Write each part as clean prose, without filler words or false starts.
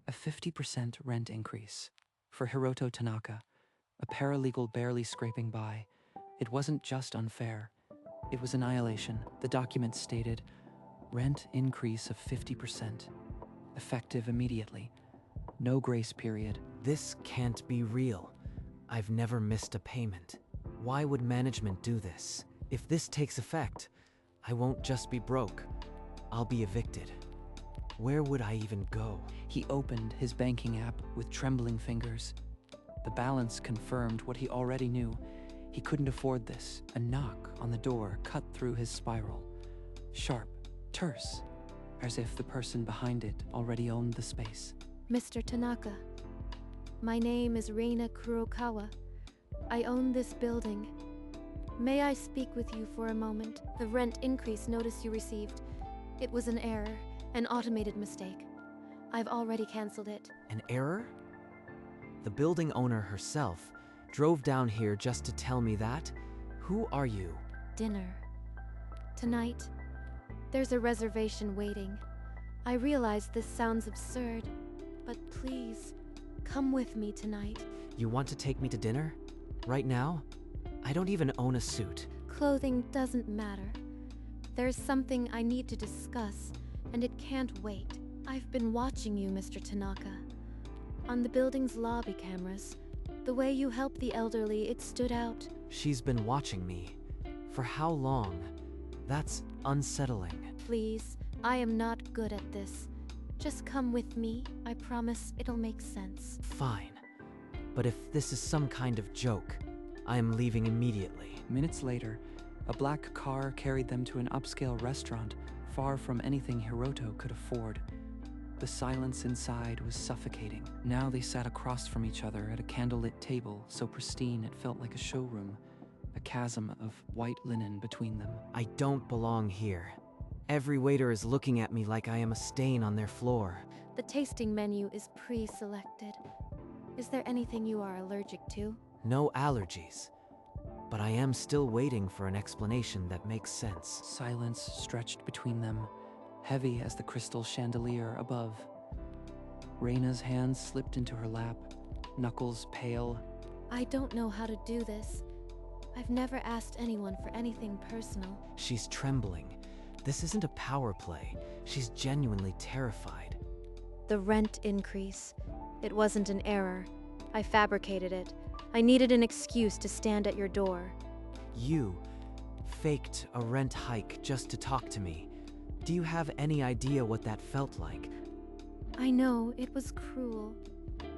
A 50% rent increase. For Hiroto Tanaka, a paralegal barely scraping by, it wasn't just unfair. It was annihilation. The document stated, rent increase of 50%, effective immediately. No grace period. This can't be real. I've never missed a payment. Why would management do this? If this takes effect, I won't just be broke. I'll be evicted. Where would I even go? He opened his banking app with trembling fingers. The balance confirmed what he already knew. He couldn't afford this. A knock on the door cut through his spiral. Sharp, terse, as if the person behind it already owned the space. Mr. Tanaka, my name is Reina Kurokawa. I own this building. May I speak with you for a moment? The rent increase notice you received. It was an error, an automated mistake. I've already canceled it. An error? The building owner herself drove down here just to tell me that? Who are you? Dinner. Tonight, there's a reservation waiting. I realize this sounds absurd, but please, come with me tonight. You want to take me to dinner? Right now? I don't even own a suit. Clothing doesn't matter. There's something I need to discuss, and it can't wait. I've been watching you, Mr. Tanaka. On the building's lobby cameras, the way you help the elderly, it stood out. She's been watching me. For how long? That's unsettling. Please, I am not good at this. Just come with me. I promise it'll make sense. Fine. But if this is some kind of joke, I am leaving immediately. Minutes later, a black car carried them to an upscale restaurant far from anything Hiroto could afford. The silence inside was suffocating. Now they sat across from each other at a candlelit table so pristine it felt like a showroom, a chasm of white linen between them. I don't belong here. Every waiter is looking at me like I am a stain on their floor. The tasting menu is pre-selected. Is there anything you are allergic to? No allergies. But I am still waiting for an explanation that makes sense. Silence stretched between them, heavy as the crystal chandelier above. Reina's hands slipped into her lap, knuckles pale. I don't know how to do this. I've never asked anyone for anything personal. She's trembling. This isn't a power play. She's genuinely terrified. The rent increase. It wasn't an error. I fabricated it. I needed an excuse to stand at your door. You faked a rent hike just to talk to me. Do you have any idea what that felt like? I know it was cruel,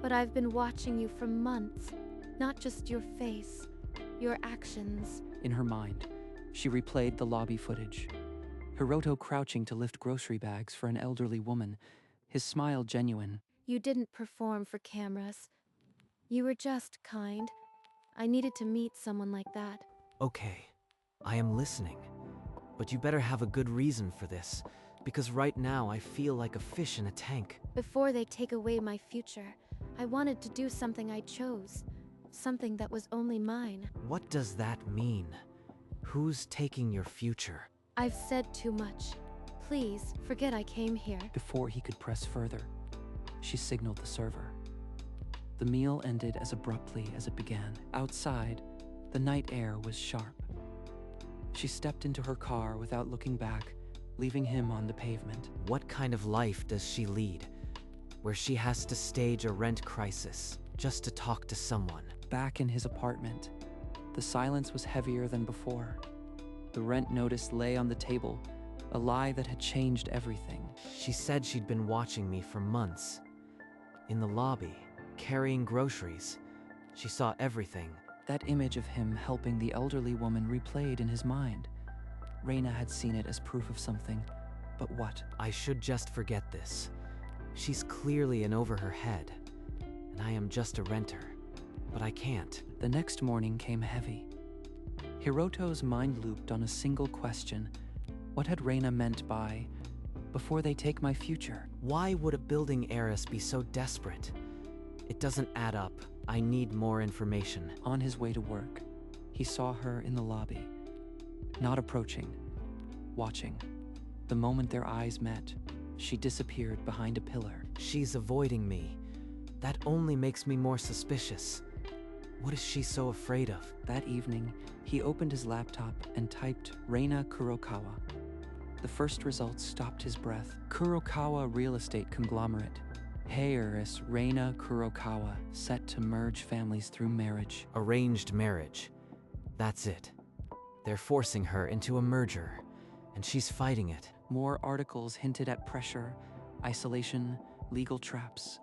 but I've been watching you for months. Not just your face, your actions. In her mind, she replayed the lobby footage. Hiroto crouching to lift grocery bags for an elderly woman, his smile genuine. You didn't perform for cameras. You were just kind. I needed to meet someone like that. Okay, I am listening. But you better have a good reason for this, because right now I feel like a fish in a tank. Before they take away my future, I wanted to do something I chose. Something that was only mine. What does that mean? Who's taking your future? I've said too much. Please, forget I came here. Before he could press further, she signaled the server. The meal ended as abruptly as it began. Outside, the night air was sharp. She stepped into her car without looking back, leaving him on the pavement. What kind of life does she lead, where she has to stage a rent crisis just to talk to someone? Back in his apartment, the silence was heavier than before. The rent notice lay on the table, a lie that had changed everything. She said she'd been watching me for months. In the lobby, carrying groceries. She saw everything. That image of him helping the elderly woman replayed in his mind. Reina had seen it as proof of something, but what? I should just forget this. She's clearly in over her head, and I am just a renter. But I can't. The next morning came heavy. Hiroto's mind looped on a single question. What had Reina meant by, before they take my future? Why would a building heiress be so desperate? It doesn't add up. I need more information. On his way to work, he saw her in the lobby. Not approaching, watching. The moment their eyes met, she disappeared behind a pillar. She's avoiding me. That only makes me more suspicious. What is she so afraid of? That evening, he opened his laptop and typed Reina Kurokawa. The first results stopped his breath. Kurokawa Real Estate Conglomerate. Heiress Reina Kurokawa set to merge families through marriage. Arranged marriage. That's it. They're forcing her into a merger, and she's fighting it. More articles hinted at pressure, isolation, legal traps.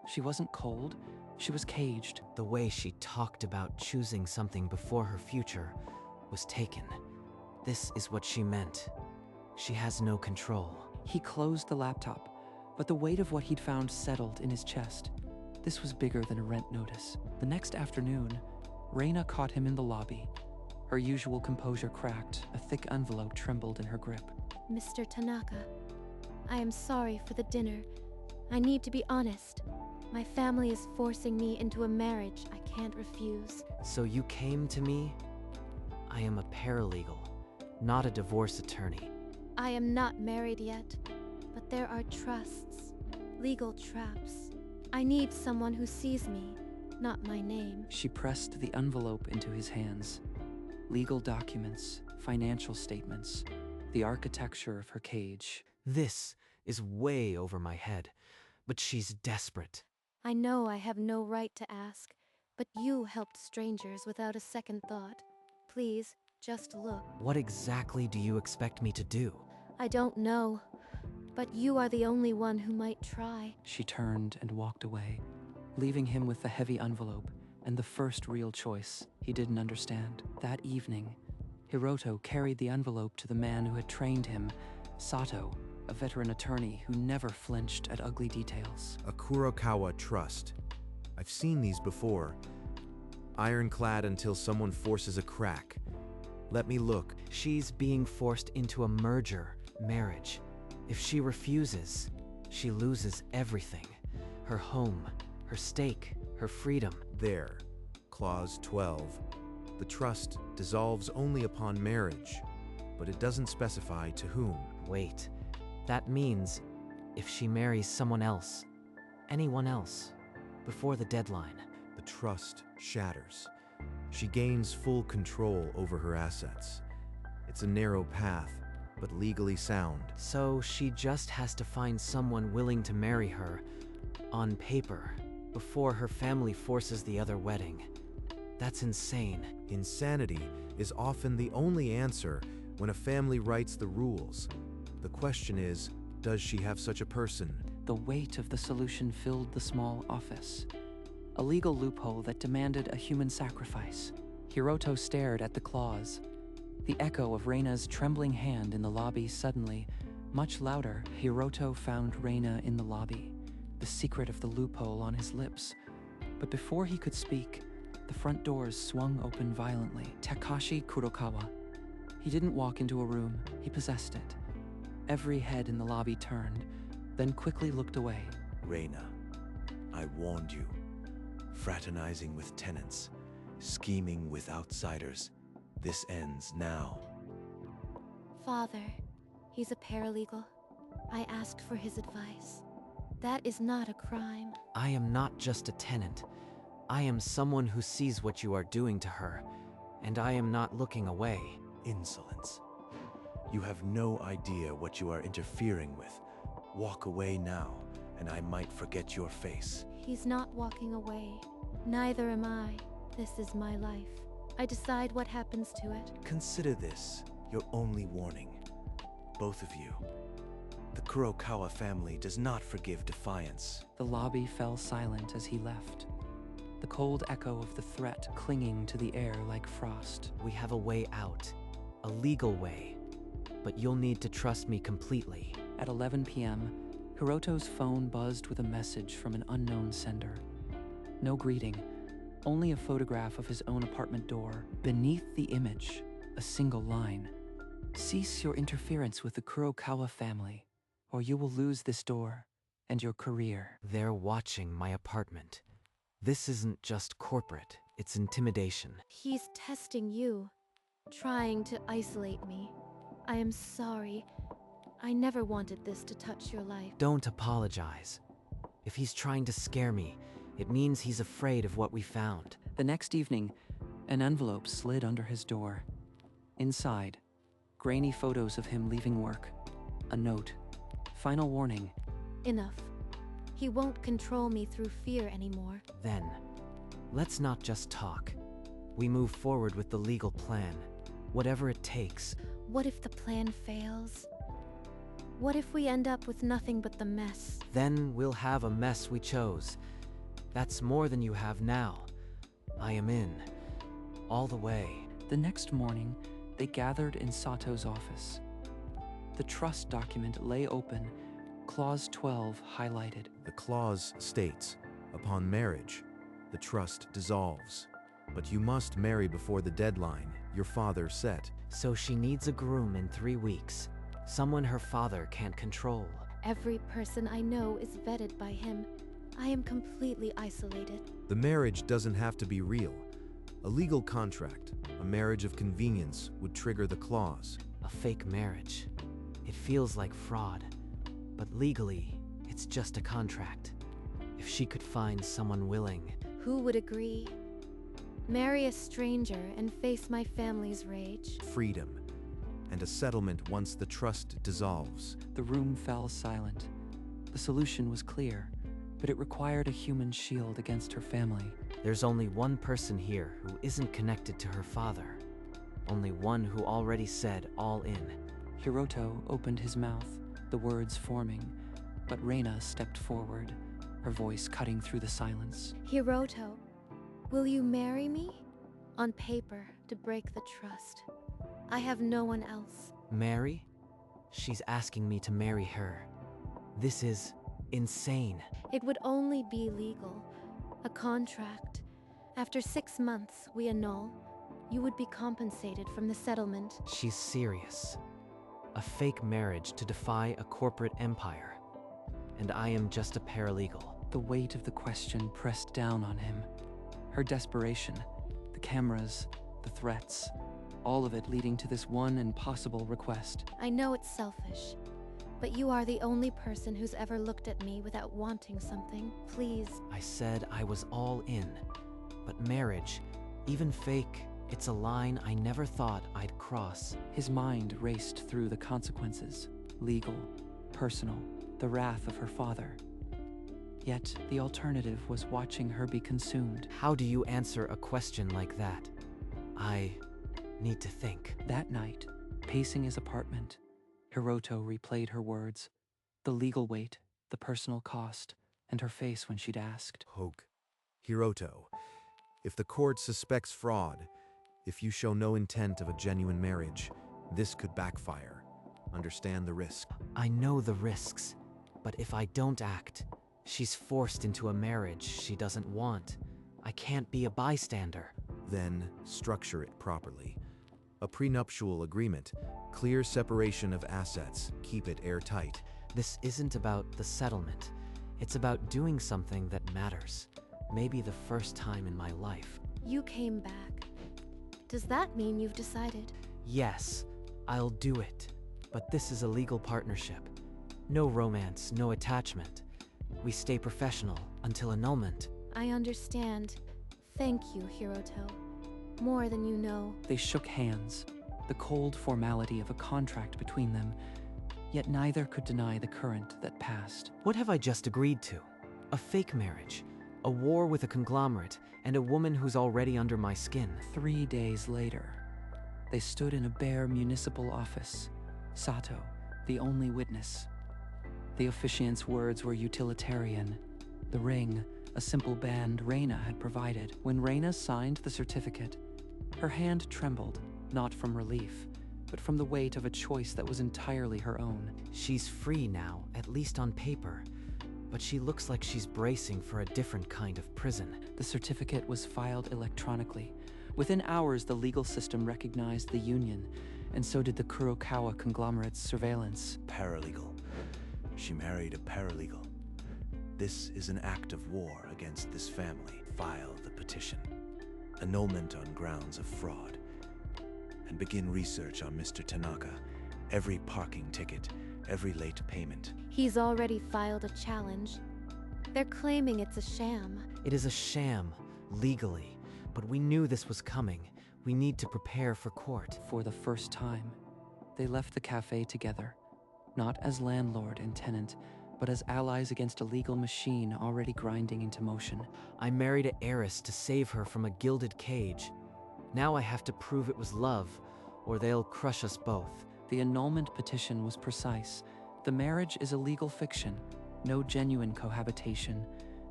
She wasn't cold, she was caged. The way she talked about choosing something before her future was taken. This is what she meant. She has no control. He closed the laptop, but the weight of what he'd found settled in his chest. This was bigger than a rent notice. The next afternoon, Reina caught him in the lobby. Her usual composure cracked, a thick envelope trembled in her grip. Mr. Tanaka, I am sorry for the dinner. I need to be honest. My family is forcing me into a marriage I can't refuse. So you came to me? I am a paralegal, not a divorce attorney. I am not married yet, but there are trusts, legal traps. I need someone who sees me, not my name. She pressed the envelope into his hands. Legal documents, financial statements, the architecture of her cage. This is way over my head, but she's desperate. I know I have no right to ask, but you helped strangers without a second thought. Please, just look. What exactly do you expect me to do? I don't know, but you are the only one who might try. She turned and walked away, leaving him with the heavy envelope and the first real choice he didn't understand. That evening, Hiroto carried the envelope to the man who had trained him, Sato, a veteran attorney who never flinched at ugly details. A Kurokawa trust. I've seen these before. Ironclad until someone forces a crack. Let me look. She's being forced into a marriage. If she refuses, she loses everything. Her home, her stake, her freedom. There. Clause 12. The trust dissolves only upon marriage, but it doesn't specify to whom. Wait, that means if she marries someone else, anyone else, before the deadline. The trust shatters. She gains full control over her assets. It's a narrow path, but legally sound. So she just has to find someone willing to marry her, on paper, before her family forces the other wedding. That's insane. Insanity is often the only answer when a family writes the rules. The question is, does she have such a person? The weight of the solution filled the small office. A legal loophole that demanded a human sacrifice. Hiroto stared at the clause. The echo of Reina's trembling hand in the lobby suddenly, much louder. Hiroto found Reina in the lobby, the secret of the loophole on his lips. But before he could speak, the front doors swung open violently. Takashi Kurokawa. He didn't walk into a room, he possessed it. Every head in the lobby turned, then quickly looked away. Reina, I warned you. Fraternizing with tenants, scheming with outsiders. This ends now. Father, he's a paralegal. I asked for his advice. That is not a crime. I am not just a tenant. I am someone who sees what you are doing to her, and I am not looking away. Insolence. You have no idea what you are interfering with. Walk away now, and I might forget your face. He's not walking away. Neither am I. This is my life. I decide what happens to it. Consider this your only warning. Both of you. The Kurokawa family does not forgive defiance. The lobby fell silent as he left. The cold echo of the threat clinging to the air like frost. We have a way out. A legal way. But you'll need to trust me completely. At 11 p.m., Hiroto's phone buzzed with a message from an unknown sender. No greeting, only a photograph of his own apartment door. Beneath the image, a single line. Cease your interference with the Kurokawa family, or you will lose this door and your career. They're watching my apartment. This isn't just corporate, it's intimidation. He's testing you, trying to isolate me. I am sorry. I never wanted this to touch your life. Don't apologize. If he's trying to scare me, it means he's afraid of what we found. The next evening, an envelope slid under his door. Inside, grainy photos of him leaving work. A note. Final warning. Enough. He won't control me through fear anymore. Then, let's not just talk. We move forward with the legal plan, whatever it takes. What if the plan fails? What if we end up with nothing but the mess? Then we'll have a mess we chose. That's more than you have now. I am in. All the way. The next morning, they gathered in Sato's office. The trust document lay open, Clause 12 highlighted. The clause states, upon marriage, the trust dissolves. But you must marry before the deadline your father set. So she needs a groom in 3 weeks. Someone her father can't control. Every person I know is vetted by him. I am completely isolated. The marriage doesn't have to be real. A legal contract, a marriage of convenience, would trigger the clause. A fake marriage. It feels like fraud. But legally, it's just a contract. If she could find someone willing. Who would agree? Marry a stranger and face my family's rage. Freedom, and a settlement once the trust dissolves. The room fell silent. The solution was clear, but it required a human shield against her family. There's only one person here who isn't connected to her father. Only one who already said all in. Hiroto opened his mouth, the words forming, but Reina stepped forward, her voice cutting through the silence. Hiroto, will you marry me? On paper, to break the trust. I have no one else. Marry? She's asking me to marry her. This is insane. It would only be legal. A contract. After 6 months, we annul. You would be compensated from the settlement. She's serious. A fake marriage to defy a corporate empire. And I am just a paralegal. The weight of the question pressed down on him. Her desperation, the cameras, the threats, all of it leading to this one impossible request. I know it's selfish, but you are the only person who's ever looked at me without wanting something. Please. I said I was all in. But marriage, even fake, it's a line I never thought I'd cross. His mind raced through the consequences, legal, personal, the wrath of her father. Yet the alternative was watching her be consumed. How do you answer a question like that? I need to think. That night, pacing his apartment, Hiroto replayed her words, the legal weight, the personal cost, and her face when she'd asked. Hogue, Hiroto, if the court suspects fraud, if you show no intent of a genuine marriage, this could backfire. Understand the risk. I know the risks, but if I don't act, she's forced into a marriage she doesn't want. I can't be a bystander. Then structure it properly. A prenuptial agreement, clear separation of assets, keep it airtight. This isn't about the settlement. It's about doing something that matters. Maybe the first time in my life. You came back. Does that mean you've decided? Yes, I'll do it. But this is a legal partnership. No romance, no attachment. We stay professional until annulment. I understand. Thank you, Hiroto. More than you know. They shook hands, the cold formality of a contract between them, yet neither could deny the current that passed. What have I just agreed to? A fake marriage, a war with a conglomerate, and a woman who's already under my skin. 3 days later, they stood in a bare municipal office. Sato, the only witness. The officiant's words were utilitarian. The ring, a simple band Reina had provided. When Reina signed the certificate, her hand trembled, not from relief, but from the weight of a choice that was entirely her own. She's free now, at least on paper, but she looks like she's bracing for a different kind of prison. The certificate was filed electronically. Within hours, the legal system recognized the union, and so did the Kurokawa conglomerate's surveillance. Paralegal. She married a paralegal. This is an act of war against this family. File the petition. Annulment on grounds of fraud. And begin research on Mr. Tanaka. Every parking ticket, every late payment. He's already filed a challenge. They're claiming it's a sham. It is a sham, legally, but we knew this was coming. We need to prepare for court. For the first time, they left the cafe together, not as landlord and tenant, but as allies against a legal machine already grinding into motion. I married an heiress to save her from a gilded cage. Now I have to prove it was love, or they'll crush us both. The annulment petition was precise. The marriage is a legal fiction. No genuine cohabitation,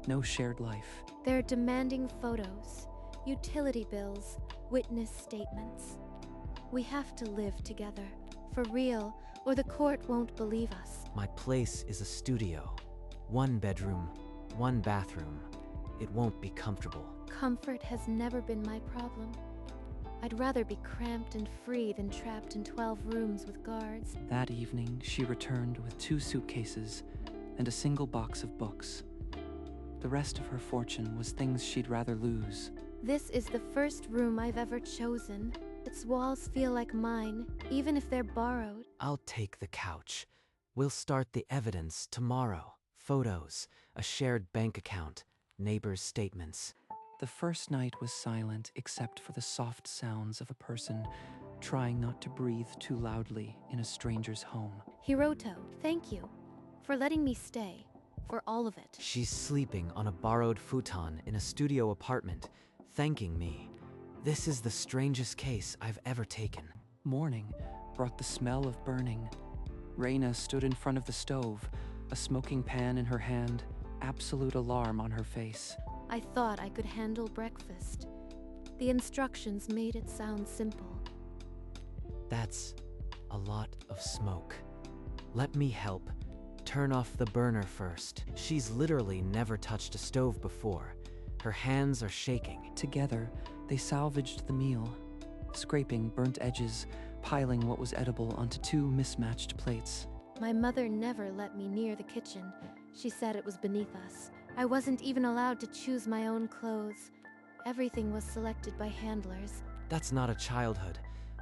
no shared life. They're demanding photos, utility bills, witness statements. We have to live together, for real, or the court won't believe us. My place is a studio. 1 bedroom, 1 bathroom. It won't be comfortable. Comfort has never been my problem. I'd rather be cramped and free than trapped in 12 rooms with guards. That evening, she returned with 2 suitcases and a single box of books. The rest of her fortune was things she'd rather lose. This is the first room I've ever chosen. Its walls feel like mine, even if they're borrowed. I'll take the couch. We'll start the evidence tomorrow. Photos, a shared bank account, neighbors' statements. The first night was silent except for the soft sounds of a person trying not to breathe too loudly in a stranger's home. Hiroto, thank you for letting me stay, for all of it. She's sleeping on a borrowed futon in a studio apartment, thanking me. This is the strangest case I've ever taken. Morning brought the smell of burning. Reina stood in front of the stove, a smoking pan in her hand, absolute alarm on her face. I thought I could handle breakfast. The instructions made it sound simple. That's a lot of smoke. Let me help. Turn off the burner first. She's literally never touched a stove before. Her hands are shaking. Together, they salvaged the meal, scraping burnt edges, piling what was edible onto 2 mismatched plates. My mother never let me near the kitchen. She said it was beneath us. I wasn't even allowed to choose my own clothes. Everything was selected by handlers. That's not a childhood.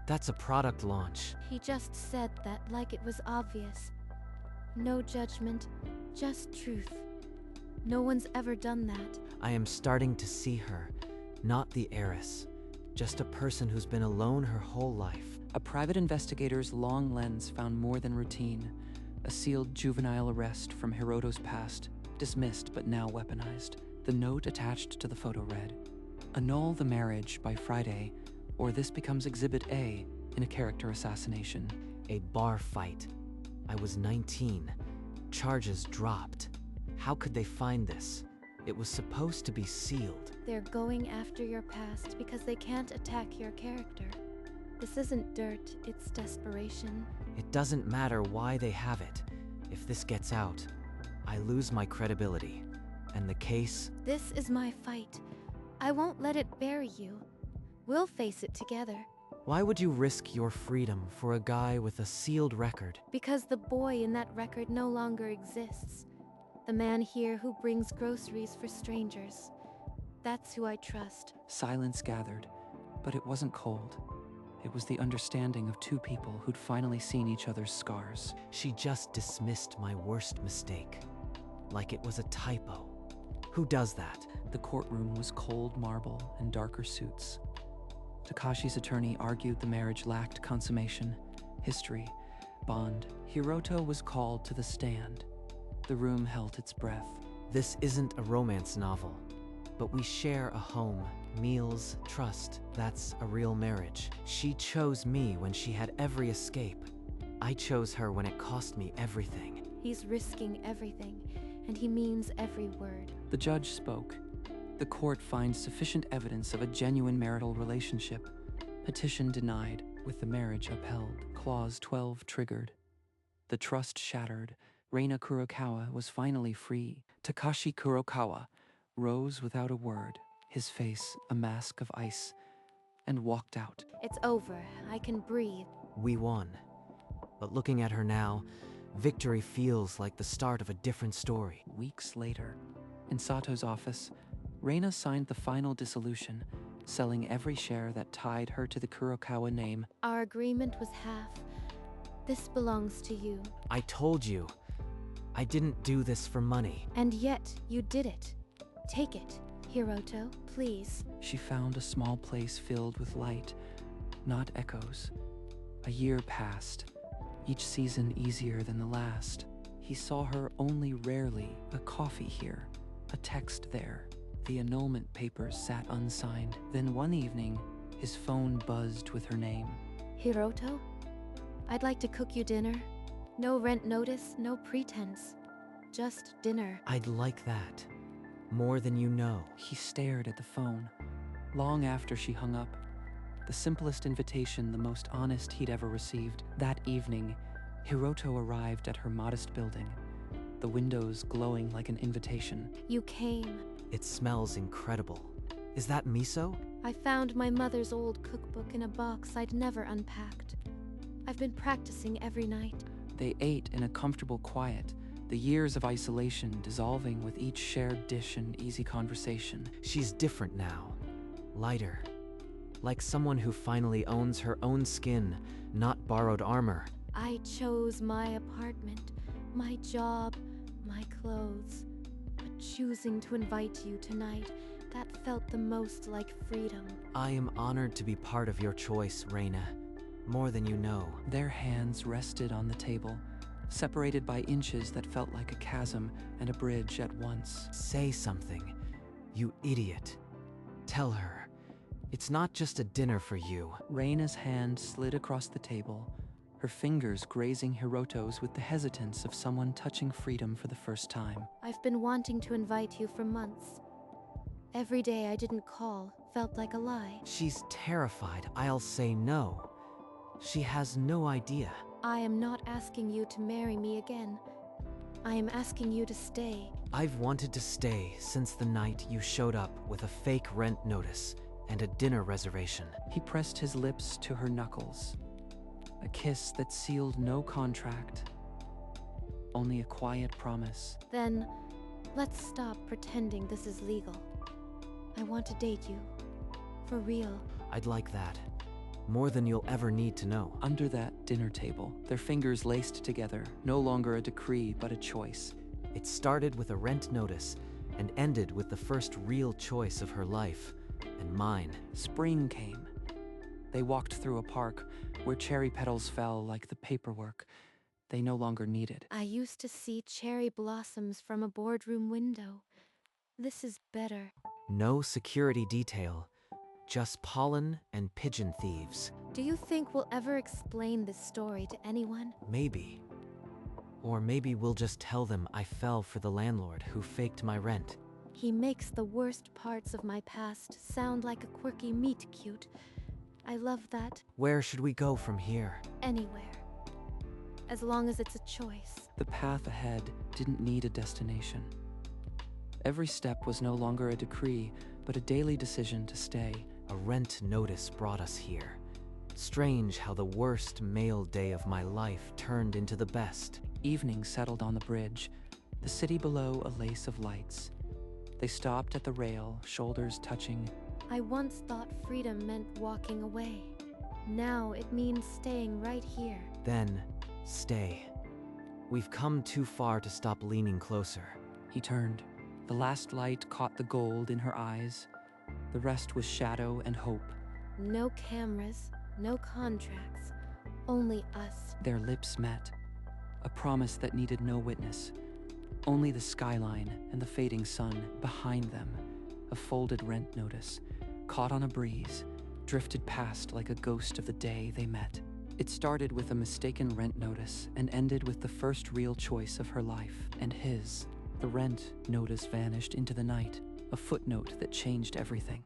That's a product launch. He just said that like it was obvious. No judgment, just truth. No one's ever done that. I am starting to see her, not the heiress, just a person who's been alone her whole life. A private investigator's long lens found more than routine. A sealed juvenile arrest from Hiroto's past, dismissed but now weaponized. The note attached to the photo read, "Annul the marriage by Friday, or this becomes Exhibit A in a character assassination." A bar fight. I was 19. Charges dropped. How could they find this? It was supposed to be sealed. They're going after your past because they can't attack your character. This isn't dirt, it's desperation. It doesn't matter why they have it. If this gets out, I lose my credibility. And the case? This is my fight. I won't let it bury you. We'll face it together. Why would you risk your freedom for a guy with a sealed record? Because the boy in that record no longer exists. The man here who brings groceries for strangers. That's who I trust. Silence gathered, but it wasn't cold. It was the understanding of 2 people who'd finally seen each other's scars. She just dismissed my worst mistake. Like it was a typo. Who does that? The courtroom was cold marble and darker suits. Takashi's attorney argued the marriage lacked consummation, history, bond. Hiroto was called to the stand. The room held its breath. This isn't a romance novel, but we share a home, meals, trust. That's a real marriage. She chose me when she had every escape. I chose her when it cost me everything. He's risking everything, and he means every word. The judge spoke. The court finds sufficient evidence of a genuine marital relationship. Petition denied, with the marriage upheld. Clause 12 triggered. The trust shattered. Reina Kurokawa was finally free. Takashi Kurokawa rose without a word, his face a mask of ice, and walked out. It's over. I can breathe. We won. But looking at her now, victory feels like the start of a different story. Weeks later, in Sato's office, Reina signed the final dissolution, selling every share that tied her to the Kurokawa name. Our agreement was half. This belongs to you. I told you. I didn't do this for money. And yet, you did it. Take it, Hiroto, please. She found a small place filled with light, not echoes. A year passed, each season easier than the last. He saw her only rarely, a coffee here, a text there. The annulment papers sat unsigned. Then one evening, his phone buzzed with her name. Hiroto? I'd like to cook you dinner. No rent notice, no pretense. Just dinner. I'd like that. More than you know. He stared at the phone. Long after she hung up, the simplest invitation, the most honest he'd ever received. That evening, Hiroto arrived at her modest building, the windows glowing like an invitation. You came. It smells incredible. Is that miso? I found my mother's old cookbook in a box I'd never unpacked. I've been practicing every night. They ate in a comfortable quiet, the years of isolation dissolving with each shared dish and easy conversation. She's different now. Lighter. Like someone who finally owns her own skin, not borrowed armor. I chose my apartment, my job, my clothes. But choosing to invite you tonight, that felt the most like freedom. I am honored to be part of your choice, Reina. More than you know. Their hands rested on the table, separated by inches that felt like a chasm and a bridge at once. Say something, you idiot. Tell her, it's not just a dinner for you. Reina's hand slid across the table, her fingers grazing Hiroto's with the hesitance of someone touching freedom for the first time. I've been wanting to invite you for months. Every day I didn't call felt like a lie. She's terrified I'll say no. She has no idea. I am not asking you to marry me again. I am asking you to stay. I've wanted to stay since the night you showed up with a fake rent notice and a dinner reservation. He pressed his lips to her knuckles. A kiss that sealed no contract, only a quiet promise. Then, let's stop pretending this is legal. I want to date you. For real. I'd like that. More than you'll ever need to know. Under that dinner table, their fingers laced together, no longer a decree, but a choice. It started with a rent notice and ended with the first real choice of her life, and mine. Spring came. They walked through a park where cherry petals fell like the paperwork they no longer needed. I used to see cherry blossoms from a boardroom window. This is better. No security detail. Just pollen and pigeon thieves. Do you think we'll ever explain this story to anyone? Maybe. Or maybe we'll just tell them I fell for the landlord who faked my rent. He makes the worst parts of my past sound like a quirky meet cute. I love that. Where should we go from here? Anywhere. As long as it's a choice. The path ahead didn't need a destination. Every step was no longer a decree, but a daily decision to stay. A rent notice brought us here. Strange how the worst male day of my life turned into the best. Evening settled on the bridge, the city below a lace of lights. They stopped at the rail, shoulders touching. I once thought freedom meant walking away. Now it means staying right here. Then, stay. We've come too far to stop leaning closer. He turned. The last light caught the gold in her eyes. The rest was shadow and hope. No cameras, no contracts, only us. Their lips met. A promise that needed no witness. Only the skyline and the fading sun behind them. A folded rent notice, caught on a breeze, drifted past like a ghost of the day they met. It started with a mistaken rent notice and ended with the first real choice of her life and his. The rent notice vanished into the night, a footnote that changed everything.